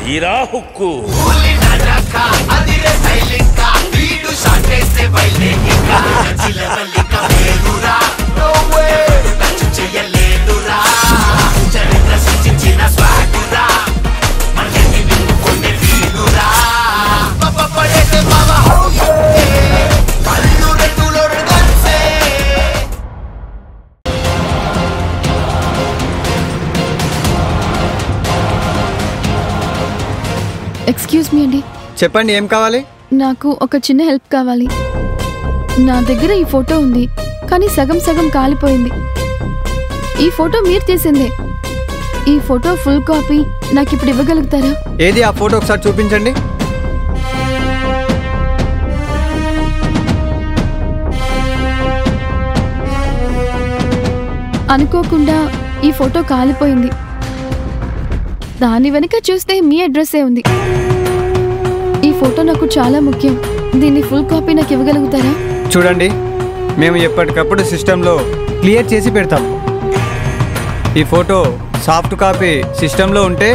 తీరా hook excuse me అండి. చెప్పండి, ఏం కావాలి? నాకు ఒక చిన్న హెల్ప్ కావాలి. నా దగ్గర ఈ ఫోటో ఉంది, కానీ సగం సగం కాలిపోయింది. ఈ ఫోటో మీరు తీసిందే. ఈ ఫోటో ఫుల్ కాపీ నాకు ఇప్పుడు ఇవ్వగలుగుతారా? ఏది ఆ ఫోటో ఒకసారి చూపించండి. అనుకోకుండా ఈ ఫోటో కాలిపోయింది. దాని వెనుక చూస్తే మీ అడ్రస్సే ఉంది. ఈ ఫోటో నాకు చాలా ముఖ్యం. దీన్ని ఫుల్ కాపీ నాకు ఇవ్వగలుగుతారా? చూడండి, మేము ఎప్పటికప్పుడు సిస్టంలో క్లియర్ చేసి పెడతాం. ఈ ఫోటో సాఫ్ట్ కాపీ సిస్టంలో ఉంటే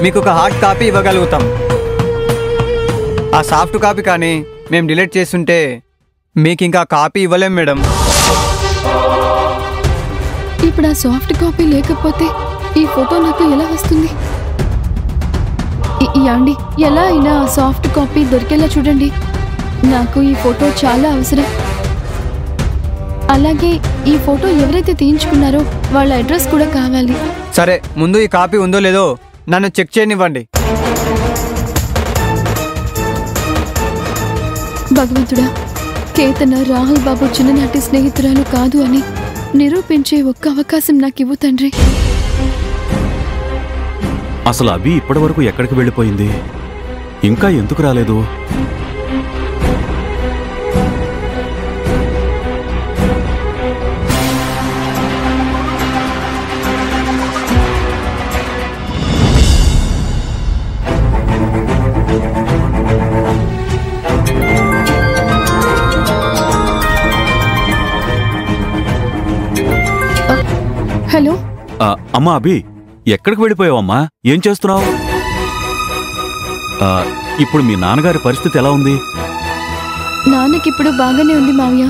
మీకు ఒక హార్డ్ కాపీ ఇవ్వగలుగుతాం. ఆ సాఫ్ట్ కాపీ కానీ మేము డిలీట్ చేస్తుంటే మీకు ఇంకా కాపీ ఇవ్వలేం మేడం. ఇప్పుడు ఆ సాఫ్ట్ కాపీ లేకపోతే ఈ ఫోటో నాకు ఎలా వస్తుంది? యాండి, ఎలా అయినా సాఫ్ట్ కాపీ దొరికేలా చూడండి. నాకు ఈ ఫోటో చాలా అవసరం. అలాగే ఈ ఫోటో ఎవరైతే తీయించుకున్నారో వాళ్ళ అడ్రస్ కూడా కావాలి. సరే, ముందు ఈ కాపీ ఉందో లేదో నన్ను చెక్ చేయనివ్వండి. భగవంతుడా, కేతన రాహుల్ బాబు చిన్ననాటి స్నేహితురాలు కాదు అని నిరూపించే ఒక్క అవకాశం నాకు ఇవ్వు తండ్రి. అసలు అభి ఇప్పటి వరకు ఎక్కడికి వెళ్ళిపోయింది? ఇంకా ఎందుకు రాలేదు? హలో అమ్మా అభి, ఎక్కడికి వెళ్ళిపోయావమ్మా? ఏం చేస్తున్నావు? ఇప్పుడు మీ నాన్నగారి పరిస్థితి ఎలా ఉంది? నాన్నకిప్పుడు బాగానే ఉంది మావయ్య.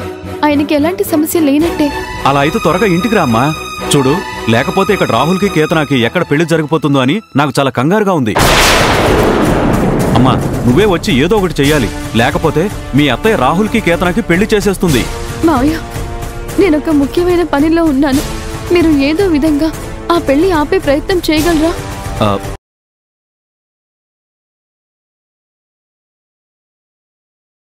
ఆయనకి ఎలాంటి సమస్య లేనట్టే. అలా అయితే త్వరగా ఇంటికి రామ్మా. చూడు, లేకపోతే ఇక్కడ రాహుల్కి కేతనాకి ఎక్కడ పెళ్లి జరిగిపోతుందో అని నాకు చాలా కంగారుగా ఉంది. అమ్మా, నువ్వే వచ్చి ఏదో ఒకటి చెయ్యాలి, లేకపోతే మీ అత్తయ్య రాహుల్కి కేతనాకి పెళ్లి చేసేస్తుంది. మావయ్య, నేనొక ముఖ్యమైన పనిలో ఉన్నాను. మీరు ఏదో విధంగా ఆ పెళ్లి ఆపే ప్రయత్నం చేయగలరా?